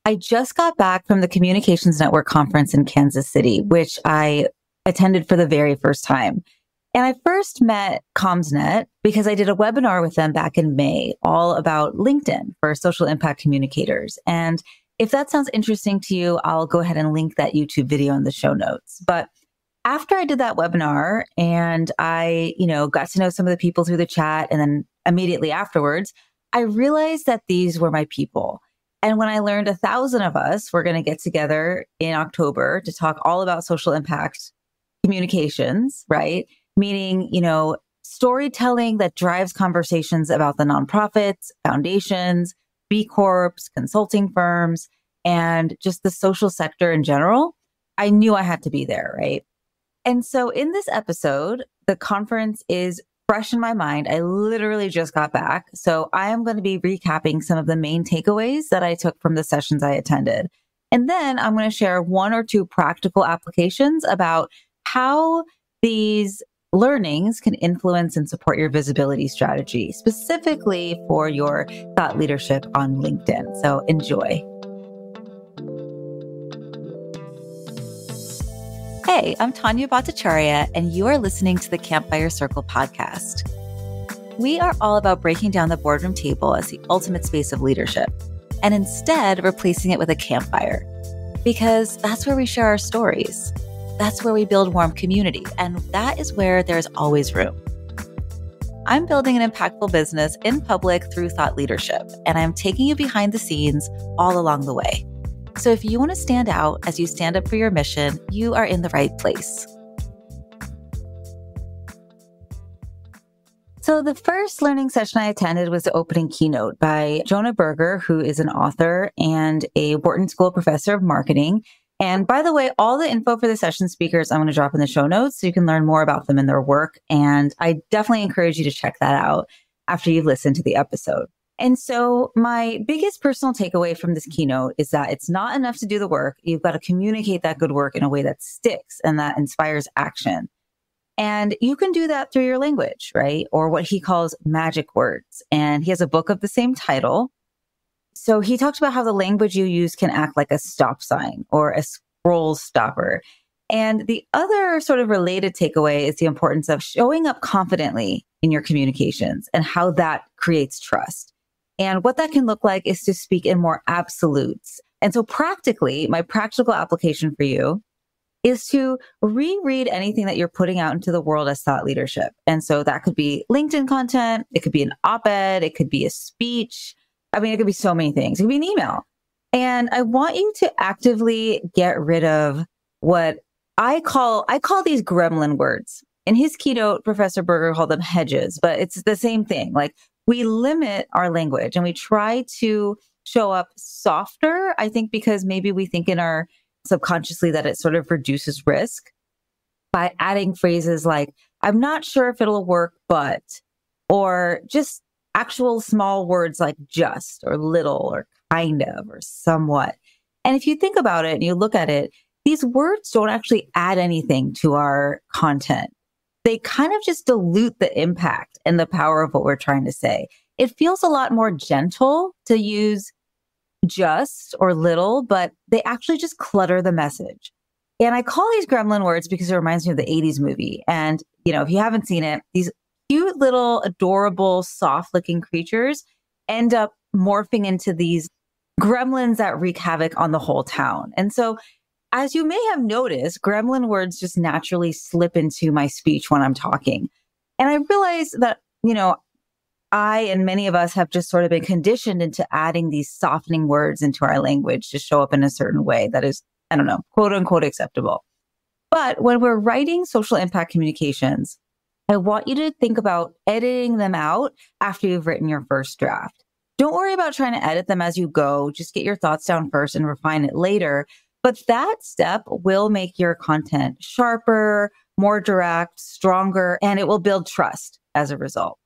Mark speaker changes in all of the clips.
Speaker 1: I just got back from the Communications Network conference in Kansas City, which I attended for the very first time. And I first met CommsNet because I did a webinar with them back in May, all about LinkedIn for social impact communicators. And if that sounds interesting to you, I'll go ahead and link that YouTube video in the show notes. But after I did that webinar and I, got to know some of the people through the chat, and then immediately afterwards, I realized that these were my people. And when I learned 1,000 of us were going to get together in October to talk all about social impact communications, right? Meaning, storytelling that drives conversations about the nonprofits, foundations, B Corps, consulting firms, and just the social sector in general, I knew I had to be there, right? And so in this episode, the conference is fresh in my mind. I literally just got back. So I am going to be recapping some of the main takeaways that I took from the sessions I attended. And then I'm going to share one or two practical applications about how these learnings can influence and support your visibility strategy, specifically for your thought leadership on LinkedIn. So enjoy. Hey, I'm Tanya Bhattacharya, and you are listening to the Campfire Circle podcast. We are all about breaking down the boardroom table as the ultimate space of leadership, and instead replacing it with a campfire, because that's where we share our stories. That's where we build warm community, and that is where there's always room. I'm building an impactful business in public through thought leadership, and I'm taking you behind the scenes all along the way. So if you want to stand out as you stand up for your mission, you are in the right place. So the first learning session I attended was the opening keynote by Jonah Berger, who is an author and a Wharton School professor of marketing. And by the way, all the info for the session speakers I'm going to drop in the show notes so you can learn more about them and their work. And I definitely encourage you to check that out after you've listened to the episode. And so my biggest personal takeaway from this keynote is that it's not enough to do the work. You've got to communicate that good work in a way that sticks and that inspires action. And you can do that through your language, right? Or what he calls magic words. And he has a book of the same title. So he talks about how the language you use can act like a stop sign or a scroll stopper. And the other sort of related takeaway is the importance of showing up confidently in your communications and how that creates trust. And what that can look like is to speak in more absolutes. And so practically, my practical application for you is to reread anything that you're putting out into the world as thought leadership. And so that could be LinkedIn content. It could be an op-ed. It could be a speech. It could be so many things. It could be an email. And I want you to actively get rid of what I call these gremlin words. In his keynote, Professor Berger called them hedges, but it's the same thing. Like, we limit our language and we try to show up softer, I think, because maybe we think in our subconsciously that it sort of reduces risk by adding phrases like, I'm not sure if it'll work, but, or just actual small words like just or little or kind of or somewhat. And if you think about it and you look at it, these words don't actually add anything to our content. They kind of just dilute the impact and the power of what we're trying to say. It feels a lot more gentle to use just or little, but they actually just clutter the message. And I call these gremlin words because it reminds me of the 80s movie. And, if you haven't seen it, these cute little adorable, soft looking creatures end up morphing into these gremlins that wreak havoc on the whole town. And so as you may have noticed, gremlin words just naturally slip into my speech when I'm talking. And I realize that, I and many of us have just sort of been conditioned into adding these softening words into our language to show up in a certain way that is, quote unquote, acceptable. But when we're writing social impact communications, I want you to think about editing them out after you've written your first draft. Don't worry about trying to edit them as you go. Just get your thoughts down first and refine it later. But that step will make your content sharper, more direct, stronger, and it will build trust as a result.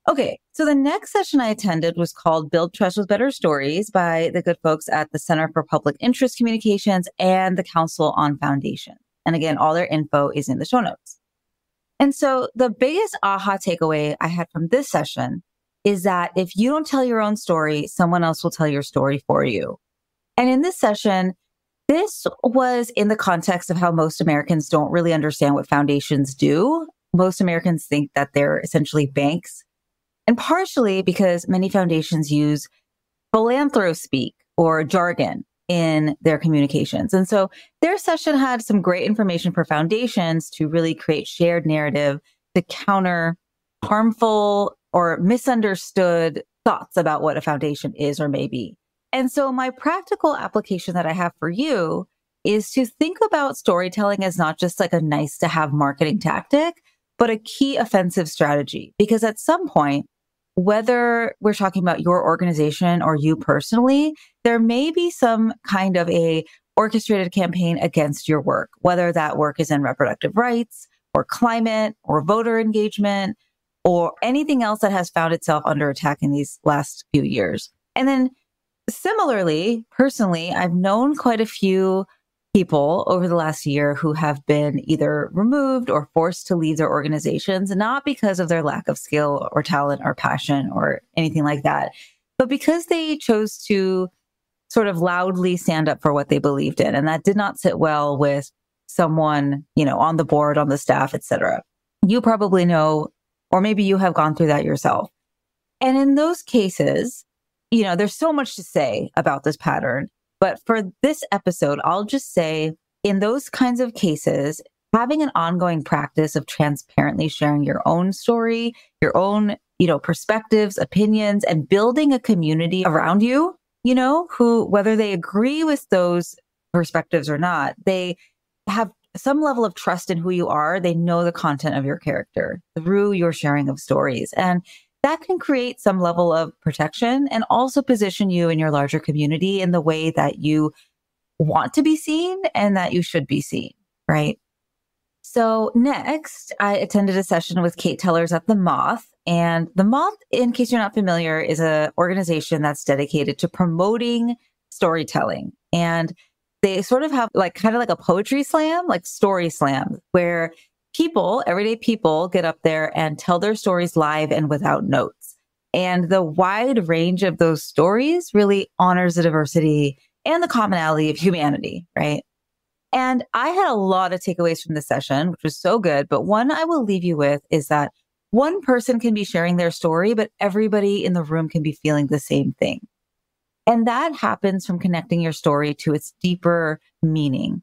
Speaker 1: Okay, so the next session I attended was called Build Trust with Better Stories by the good folks at the Center for Public Interest Communications and the Council on Foundation. And again, all their info is in the show notes. And so the biggest aha takeaway I had from this session is that if you don't tell your own story, someone else will tell your story for you. And in this session, this was in the context of how most Americans don't really understand what foundations do. Most Americans think that they're essentially banks, and partially because many foundations use philanthro speak or jargon in their communications. And so their session had some great information for foundations to really create shared narrative to counter harmful or misunderstood thoughts about what a foundation is or may be. And so my practical application that I have for you is to think about storytelling as not just like a nice to have marketing tactic, but a key offensive strategy. Because at some point, whether we're talking about your organization or you personally, there may be some kind of a orchestrated campaign against your work, whether that work is in reproductive rights or climate or voter engagement or anything else that has found itself under attack in these last few years. And then similarly, personally, I've known quite a few people over the last year who have been either removed or forced to leave their organizations, not because of their lack of skill or talent or passion or anything like that, but because they chose to sort of loudly stand up for what they believed in. And that did not sit well with someone, on the board, on the staff, etc. You probably know, or maybe you have gone through that yourself. And in those cases, there's so much to say about this pattern. But for this episode, I'll just say in those kinds of cases, having an ongoing practice of transparently sharing your own story, your own, perspectives, opinions, and building a community around you, who, whether they agree with those perspectives or not, they have some level of trust in who you are. They know the content of your character through your sharing of stories. And that can create some level of protection and also position you in your larger community in the way that you want to be seen and that you should be seen, right? So next, I attended a session with Kate Tellers at The Moth. And The Moth, in case you're not familiar, is an organization that's dedicated to promoting storytelling. And they sort of have kind of like a poetry slam, like story slam, where everyday people get up there and tell their stories live and without notes. And the wide range of those stories really honors the diversity and the commonality of humanity, right? And I had a lot of takeaways from this session, which was so good. But one I will leave you with is that one person can be sharing their story, but everybody in the room can be feeling the same thing. And that happens from connecting your story to its deeper meaning.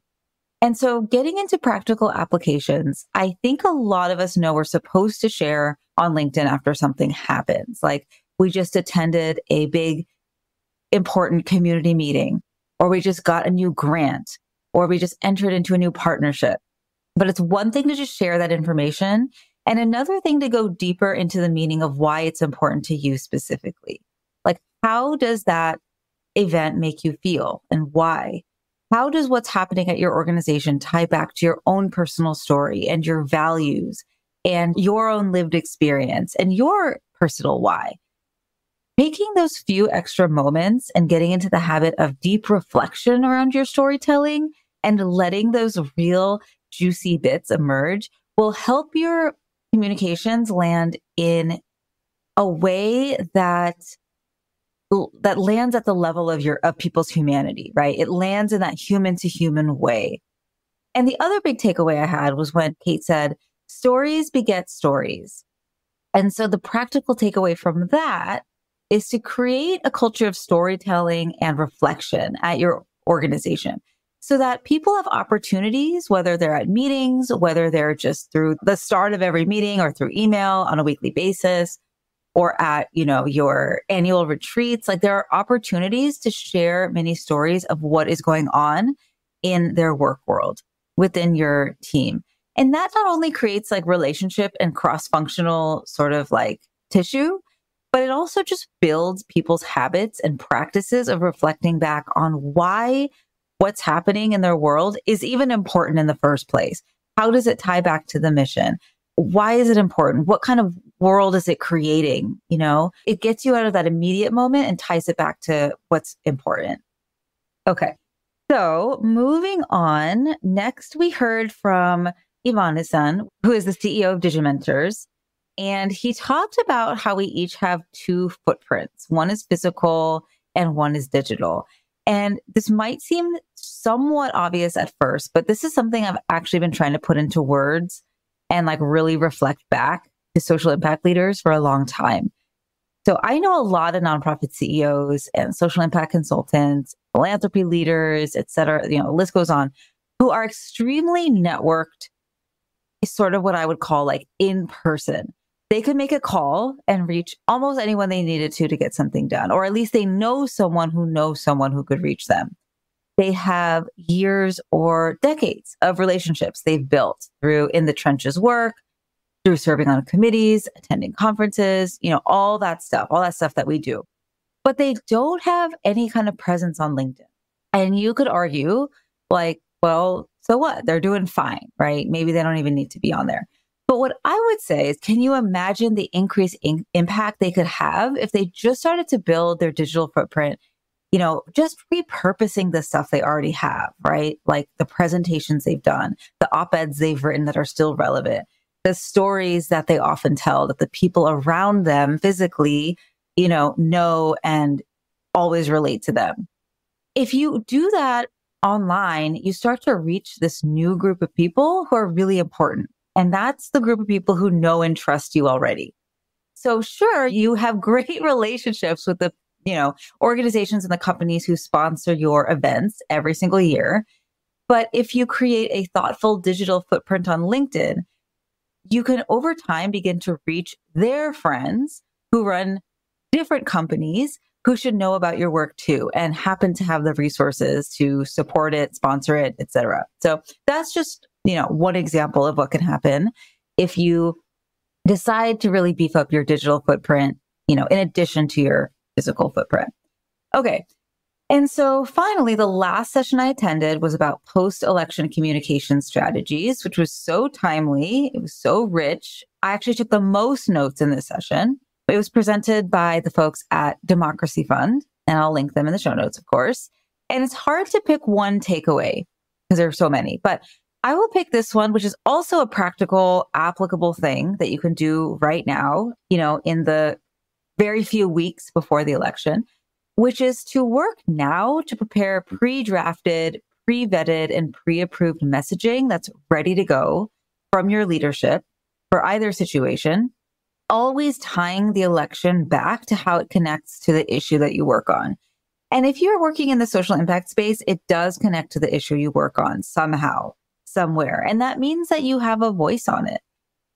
Speaker 1: And so getting into practical applications, I think a lot of us know we're supposed to share on LinkedIn after something happens. Like we just attended a big, important community meeting, or we just got a new grant, or we just entered into a new partnership. But it's one thing to just share that information, and another thing to go deeper into the meaning of why it's important to you specifically. Like, how does that event make you feel and why? How does what's happening at your organization tie back to your own personal story and your values and your own lived experience and your personal why? Taking those few extra moments and getting into the habit of deep reflection around your storytelling and letting those real juicy bits emerge will help your communications land in a way that lands at the level of people's humanity, right? It lands in that human to human way. And the other big takeaway I had was when Kate said, stories beget stories. And so the practical takeaway from that is to create a culture of storytelling and reflection at your organization so that people have opportunities, whether they're at meetings, whether they're just through the start of every meeting or through email on a weekly basis, or at, your annual retreats. Like there are opportunities to share many stories of what is going on in their work world within your team. And that not only creates relationship and cross-functional sort of tissue, but it also just builds people's habits and practices of reflecting back on why what's happening in their world is even important in the first place. How does it tie back to the mission? Why is it important? What kind of world is it creating? It gets you out of that immediate moment and ties it back to what's important. Okay. So moving on, next we heard from Ivan Hassan, who is the CEO of Digimentors. And he talked about how we each have two footprints. One is physical and one is digital. And this might seem somewhat obvious at first, but this is something I've actually been trying to put into words and like really reflect back to social impact leaders for a long time. So I know a lot of nonprofit CEOs and social impact consultants, philanthropy leaders, et cetera, the list goes on, who are extremely networked, sort of what I would call like in person. They could make a call and reach almost anyone they needed to get something done, or at least they know someone who could reach them. They have years or decades of relationships they've built through in the trenches work, through serving on committees, attending conferences, all that stuff that we do. But they don't have any kind of presence on LinkedIn. And you could argue like, well, so what? They're doing fine, right? Maybe they don't even need to be on there. But what I would say is, can you imagine the increased impact they could have if they just started to build their digital footprint, just repurposing the stuff they already have, right? Like the presentations they've done, the op-eds they've written that are still relevant, the stories that they often tell that the people around them physically, know and always relate to them. If you do that online, you start to reach this new group of people who are really important. And that's the group of people who know and trust you already. So sure, you have great relationships with the, organizations and the companies who sponsor your events every single year. But if you create a thoughtful digital footprint on LinkedIn, you can over time begin to reach their friends who run different companies who should know about your work too and happen to have the resources to support it, sponsor it, et cetera. So that's just, one example of what can happen if you decide to really beef up your digital footprint, in addition to your physical footprint. Okay. And so finally, the last session I attended was about post-election communication strategies, which was so timely. It was so rich. I actually took the most notes in this session. It was presented by the folks at Democracy Fund, and I'll link them in the show notes, of course. And it's hard to pick one takeaway because there are so many, but I will pick this one, which is also a practical, applicable thing that you can do right now, in the very few weeks before the election, which is to work now to prepare pre-drafted, pre-vetted, and pre-approved messaging that's ready to go from your leadership for either situation, always tying the election back to how it connects to the issue that you work on. And if you're working in the social impact space, it does connect to the issue you work on somehow, somewhere. And that means that you have a voice on it.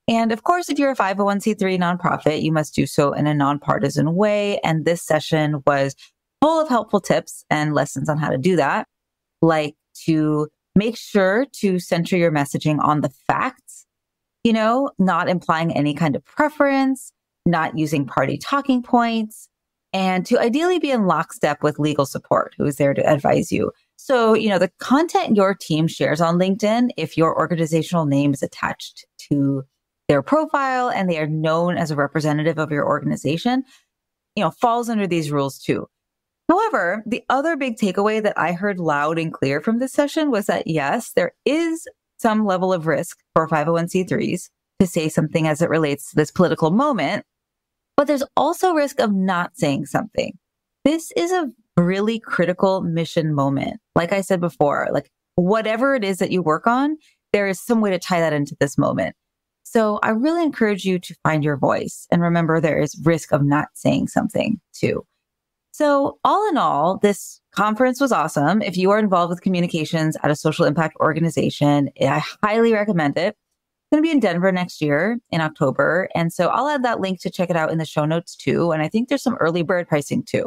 Speaker 1: And of course, if you're a 501c3 nonprofit, you must do so in a nonpartisan way. And this session was full of helpful tips and lessons on how to do that, like to make sure to center your messaging on the facts, not implying any kind of preference, not using party talking points, and to ideally be in lockstep with legal support who is there to advise you. So, the content your team shares on LinkedIn, if your organizational name is attached to their profile and they are known as a representative of your organization, falls under these rules too. However, the other big takeaway that I heard loud and clear from this session was that, yes, there is some level of risk for 501c3s to say something as it relates to this political moment, but there's also risk of not saying something. This is a really critical mission moment. Like I said before, like whatever it is that you work on, there is some way to tie that into this moment. So I really encourage you to find your voice and remember there is risk of not saying something too. So all in all, this conference was awesome. If you are involved with communications at a social impact organization, I highly recommend it. It's going to be in Denver next year in October. And so I'll add that link to check it out in the show notes too. And I think there's some early bird pricing too.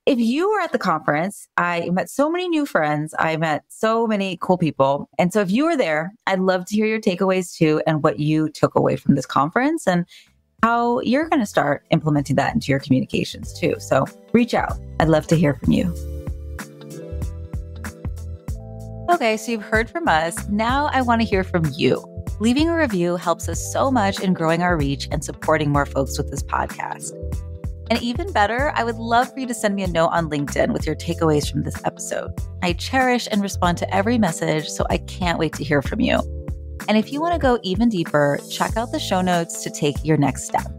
Speaker 1: If you were at the conference, I met so many new friends. I met so many cool people. And so if you were there, I'd love to hear your takeaways too and what you took away from this conference and how you're going to start implementing that into your communications too. So reach out. I'd love to hear from you. Okay, so you've heard from us. Now I want to hear from you. Leaving a review helps us so much in growing our reach and supporting more folks with this podcast. And even better, I would love for you to send me a note on LinkedIn with your takeaways from this episode. I cherish and respond to every message, so I can't wait to hear from you. And if you want to go even deeper, check out the show notes to take your next step.